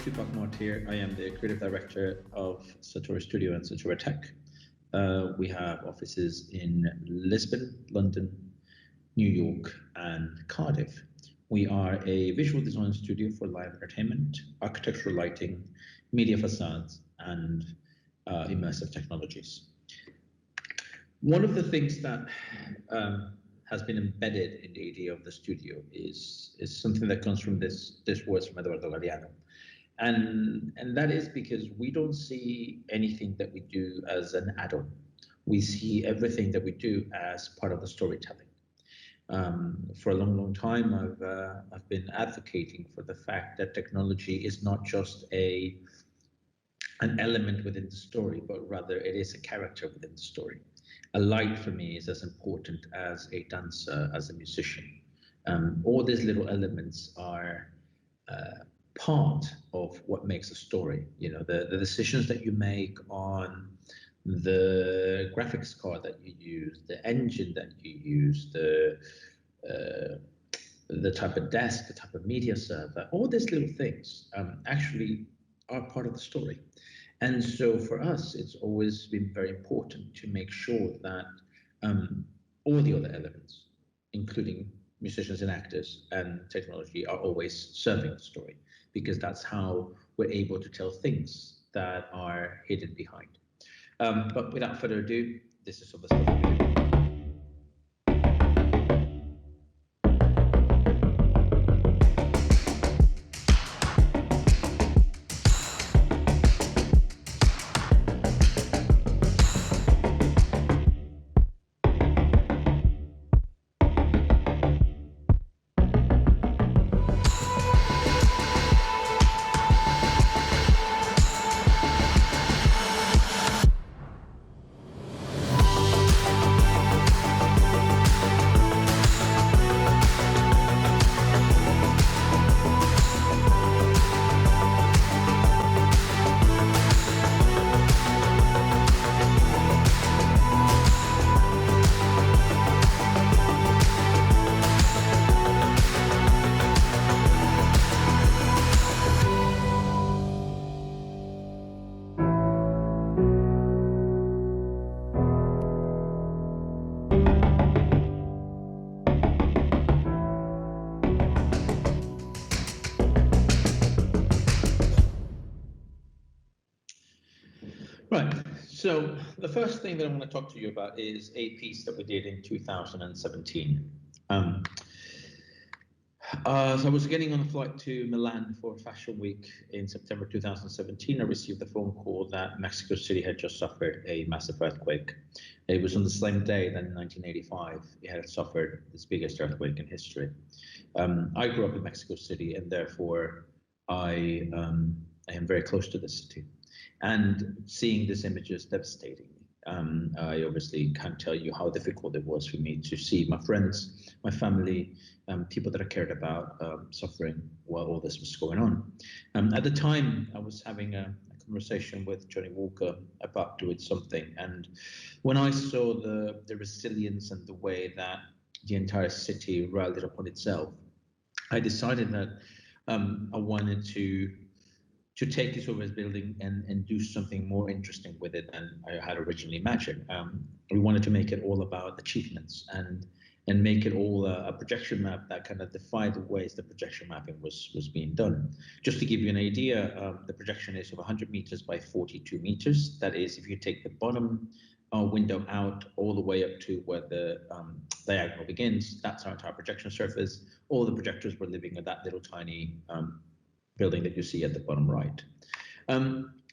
Tupac Mart here. I am the creative director of Satore Studio and Satore Tech. We have offices in Lisbon, London, New York, and Cardiff. We are a visual design studio for live entertainment, architectural lighting, media facades, and immersive technologies. One of the things that has been embedded in the idea of the studio is something that comes from this words from Eduardo Galeano. And that is because we don't see anything that we do as an add-on. We see everything that we do as part of the storytelling. For a long, long time, I've been advocating for the fact that technology is not just an element within the story, but rather it is a character within the story. A light for me is as important as a dancer, as a musician. All these little elements are part of what makes a story. You know, the decisions that you make on the graphics card that you use, the engine that you use, the type of desk, the type of media server, all these little things actually are part of the story. And so for us, it's always been very important to make sure that all the other elements, including musicians and actors and technology, are always serving the story, because that's how we're able to tell things that are hidden behind. But without further ado, this is some of the stuff that we do. Right. So the first thing that I want to talk to you about is a piece that we did in 2017. So I was getting on a flight to Milan for Fashion Week in September 2017. I received a phone call that Mexico City had just suffered a massive earthquake. It was on the same day that in 1985 it had suffered its biggest earthquake in history. I grew up in Mexico City, and therefore I am very close to the city. And seeing this image is devastating. I obviously can't tell you how difficult it was for me to see my friends, my family, people that I cared about suffering while all this was going on. At the time, I was having a conversation with Johnny Walker about doing something. And when I saw the resilience and the way that the entire city rallied upon itself, I decided that I wanted to take this over as building and do something more interesting with it than I had originally imagined. We wanted to make it all about achievements and make it all a projection map that kind of defied the ways the projection mapping was being done. Just to give you an idea, the projection is of 100 meters by 42 meters. That is, if you take the bottom window out all the way up to where the diagonal begins, that's our entire projection surface. All the projectors were living in that little tiny building that you see at the bottom right.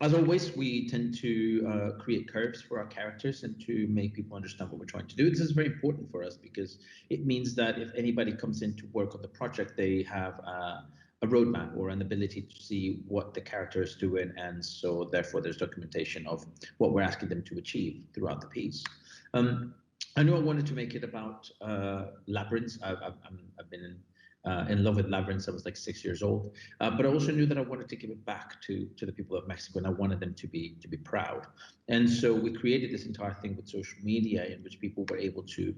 As always, we tend to create curves for our characters and to make people understand what we're trying to do. This is very important for us because it means that if anybody comes in to work on the project, they have a roadmap or an ability to see what the character is doing, and so therefore there's documentation of what we're asking them to achieve throughout the piece. I knew I wanted to make it about labyrinths. I've been in love with labyrinths. I was like 6 years old, but I also knew that I wanted to give it back to the people of Mexico, and I wanted them to be proud. And so we created this entire thing with social media, in which people were able to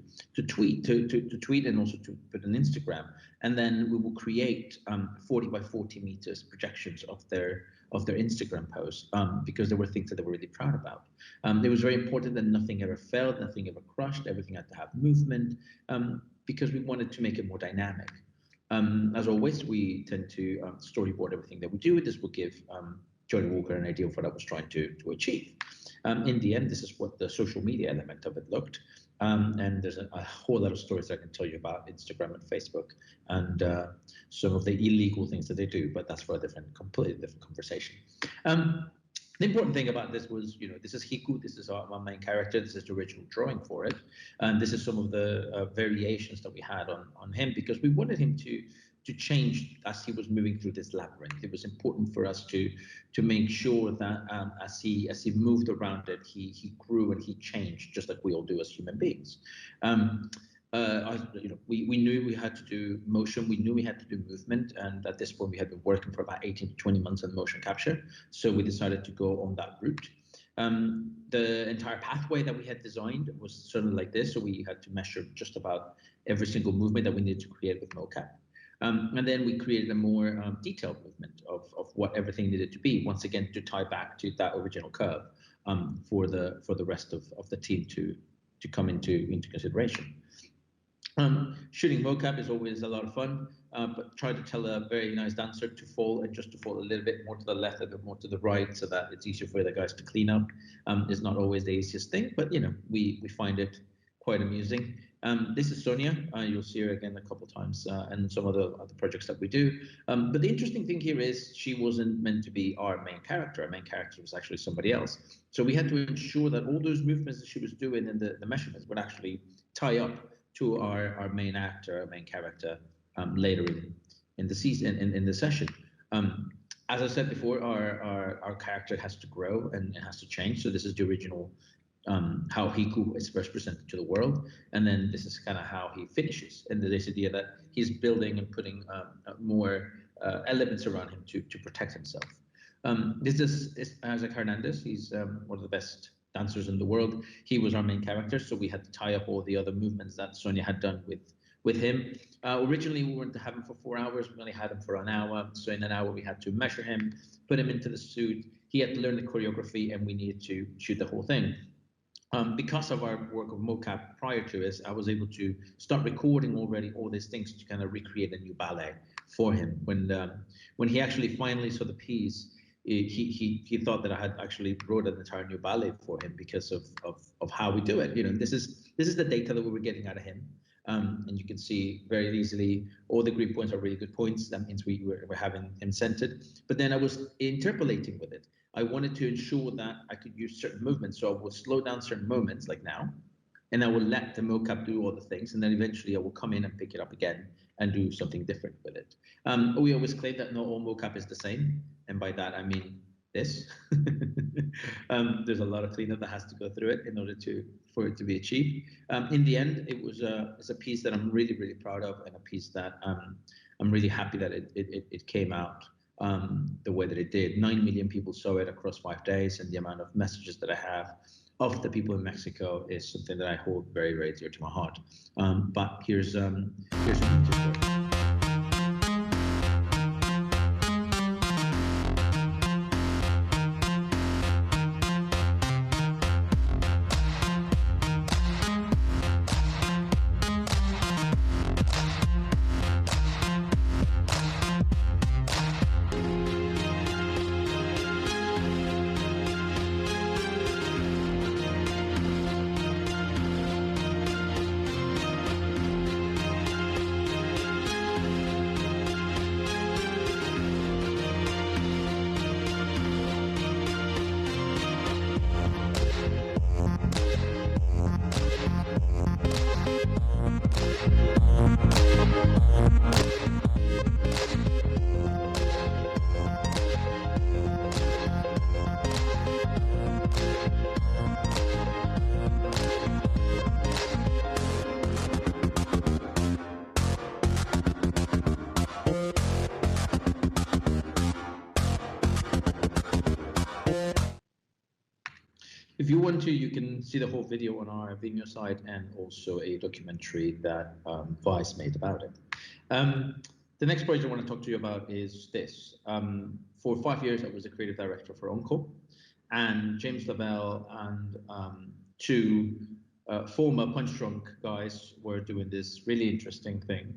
tweet, to tweet, and also to put on Instagram. And then we will create 40 by 40 meters projections of their Instagram posts, because there were things that they were really proud about. It was very important that nothing ever failed, nothing ever crushed, everything had to have movement, because we wanted to make it more dynamic. As always, we tend to storyboard everything that we do. This will give Johnny Walker an idea of what I was trying to achieve. In the end, this is what the social media element of it looked. And there's a whole lot of stories I can tell you about Instagram and Facebook, and some of the illegal things that they do, but that's for a completely different conversation. The important thing about this was, this is Hiku, this is our main character, this is the original drawing for it, and this is some of the variations that we had on him, because we wanted him to change as he was moving through this labyrinth. It was important for us to make sure that as he moved around it, he grew and he changed, just like we all do as human beings. We knew we had to do motion, we knew we had to do movement, and at this point we had been working for about 18 to 20 months on motion capture, so we decided to go on that route. The entire pathway that we had designed was sort of like this, so we had to measure just about every single movement that we needed to create with mocap. And then we created a more detailed movement of what everything needed to be, once again to tie back to that original curve, for the rest of the team to come into consideration. Shooting mocap is always a lot of fun, but try to tell a very nice dancer to fall, and just to fall a little bit more to the left, a bit more to the right, so that it's easier for the guys to clean up. Is not always the easiest thing, but we find it quite amusing. This is Sonia. You'll see her again a couple of times and some of the other projects that we do. But the interesting thing here is she wasn't meant to be our main character. Our main character was actually somebody else. So we had to ensure that all those movements that she was doing and the measurements would actually tie up to our main actor, our main character, later in the season, in the session. As I said before, our character has to grow and it has to change. So this is the original, how Hiku is first presented to the world, and then this is kind of how he finishes. And this idea that he's building and putting more elements around him to protect himself. This is Isaac Hernandez. He's one of the best dancers in the world. He was our main character, so we had to tie up all the other movements that Sonia had done with him. Originally, we weren't to have him for 4 hours. We only had him for an hour. So in an hour, we had to measure him, put him into the suit. He had to learn the choreography, and we needed to shoot the whole thing. Because of our work of mocap prior to this, I was able to start recording already all these things to kind of recreate a new ballet for him. When he actually finally saw the piece, he thought that I had actually wrote an entire new ballet for him because of how we do it. This is the data that we were getting out of him, and you can see very easily all the green points are really good points. That means we're having him centered. But then I was interpolating with it. I wanted to ensure that I could use certain movements, so I would slow down certain moments, like now, and I will let the mocap do all the things, and then eventually I will come in and pick it up again and do something different with it. We always claim that not all mocap is the same, and by that I mean this. There's a lot of cleanup that has to go through it in order for it to be achieved. In the end, it's a piece that I'm really, really proud of, and a piece that I'm really happy that it came out the way that it did. 9 million people saw it across 5 days, and the amount of messages that I have of the people in Mexico is something that I hold very, very dear to my heart. But here's some pictures. if you want to, you can see the whole video on our Vimeo site and also a documentary that Vice made about it. The next project I want to talk to you about is this. For 5 years, I was a creative director for Encore, and James Lavelle and two former Punch Drunk guys were doing this really interesting thing.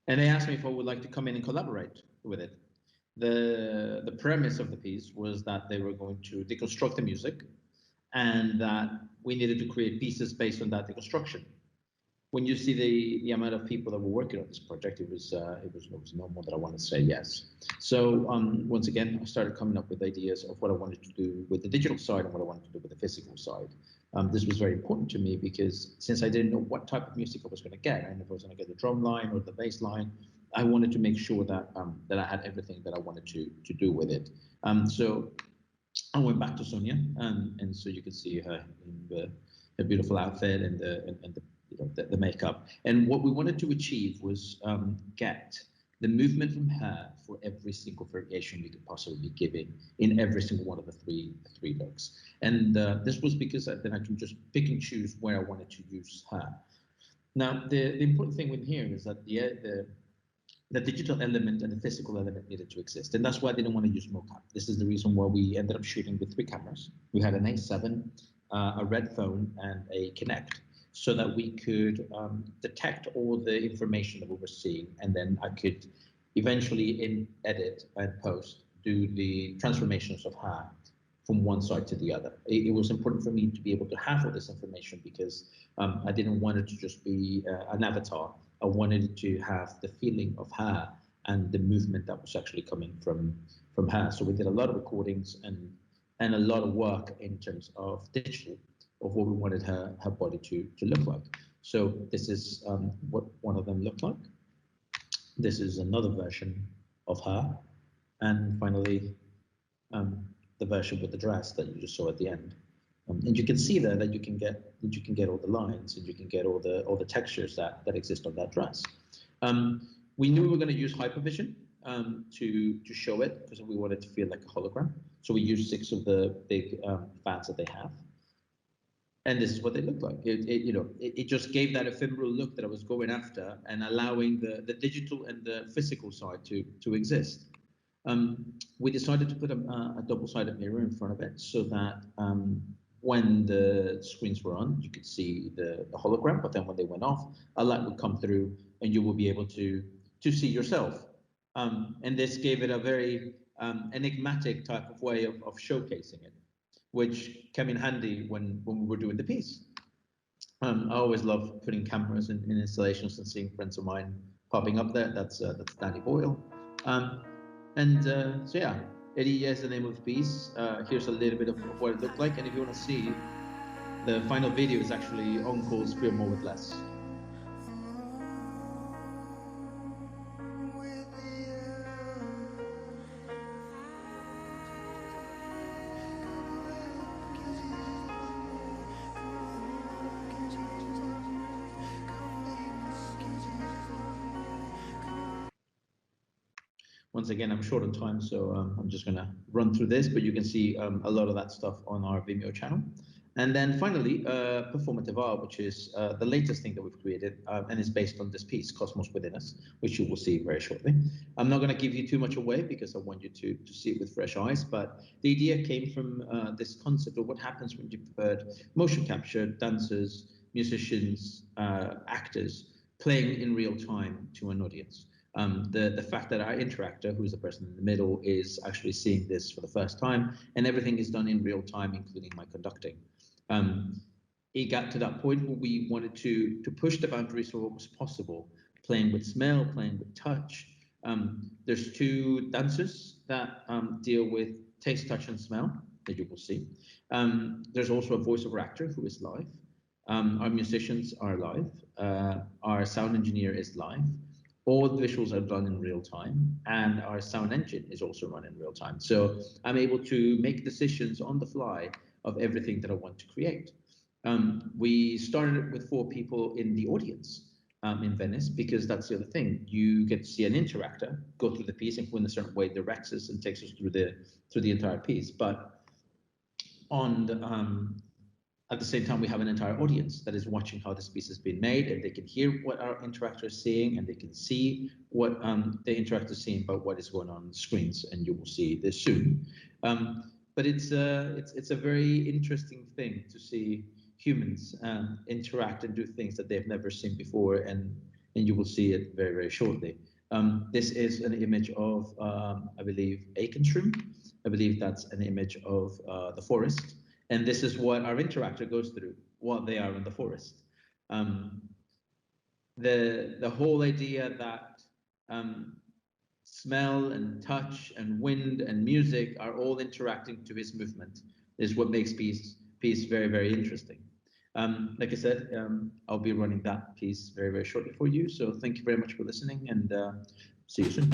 And they asked me if I would like to come in and collaborate with it. The premise of the piece was that they were going to deconstruct the music and that we needed to create pieces based on that deconstruction. When you see the amount of people that were working on this project, it was normal that I wanted to say yes. So once again, I started coming up with ideas of what I wanted to do with the digital side and what I wanted to do with the physical side. This was very important to me because since I didn't know what type of music I was going to get, and if I was going to get the drum line or the bass line, I wanted to make sure that that I had everything that I wanted to do with it. So I went back to Sonia, and so you can see her in the beautiful outfit and the makeup. And what we wanted to achieve was get the movement from her for every single variation we could possibly be giving in every single one of the three looks. And this was because then I can just pick and choose where I wanted to use her. Now, the important thing with here is that the digital element and the physical element needed to exist. And that's why I didn't want to use mocap. This is the reason why we ended up shooting with 3 cameras. We had an A7, a red phone, and a Kinect, so that we could detect all the information that we were seeing. And then I could eventually in edit and post do the transformations of her from one side to the other. It was important for me to be able to have all this information because I didn't want it to just be an avatar. I wanted to have the feeling of her and the movement that was actually coming from her. So we did a lot of recordings and a lot of work in terms of digital of what we wanted her body to look like. So this is what one of them looked like. This is another version of her, and finally the version with the dress that you just saw at the end. And you can see there that you can get all the lines and you can get all the textures that exist on that dress. We knew we were going to use hypervision to show it because we wanted to feel like a hologram. So we used 6 of the big fans that they have, and this is what they look like. It just gave that ephemeral look that I was going after, and allowing the digital and the physical side to exist. We decided to put a double-sided mirror in front of it so that when the screens were on, you could see the hologram, but then when they went off, a light would come through and you will be able to see yourself. And this gave it a very enigmatic type of way of showcasing it, which came in handy when we were doing the piece. I always love putting cameras in installations and seeing friends of mine popping up there. That's Danny Boyle. So yeah, Eddie is the name of the piece. Here's a little bit of what it looked like, and if you want to see, the final video is actually Uncle's Fear More with Less. Once again, I'm short on time, so I'm just going to run through this, but you can see a lot of that stuff on our Vimeo channel. And then finally, Performative-R, which is the latest thing that we've created, and is based on this piece, Cosmos Within Us, which you will see very shortly. I'm not going to give you too much away because I want you to see it with fresh eyes, but the idea came from this concept of what happens when you put motion capture, dancers, musicians, actors playing in real time to an audience. The fact that our interactor, who's the person in the middle, is actually seeing this for the first time, and everything is done in real time, including my conducting. It got to that point where we wanted to push the boundaries of what was possible, playing with smell, playing with touch. There's 2 dancers that deal with taste, touch, and smell that you will see. There's also a voiceover actor who is live. Our musicians are live. Our sound engineer is live. All the visuals are done in real time, and our sound engine is also run in real time. So I'm able to make decisions on the fly of everything that I want to create. We started with 4 people in the audience in Venice, because that's the other thing. You get to see an interactor go through the piece and in a certain way directs us and takes us through the entire piece. But on at the same time, we have an entire audience that is watching how this piece has been made, and they can hear what our interactor is seeing, and they can see what the interactor is seeing about what is going on the screens, and you will see this soon. But it's a very interesting thing to see humans interact and do things that they've never seen before, and you will see it very, very shortly. This is an image of, I believe, Aikenshroom. I believe that's an image of the forest. And this is what our interactor goes through while they are in the forest. The whole idea that smell and touch and wind and music are all interacting to his movement is what makes piece very, very interesting. Like I said, I'll be running that piece very, very shortly for you. So thank you very much for listening, and see you soon.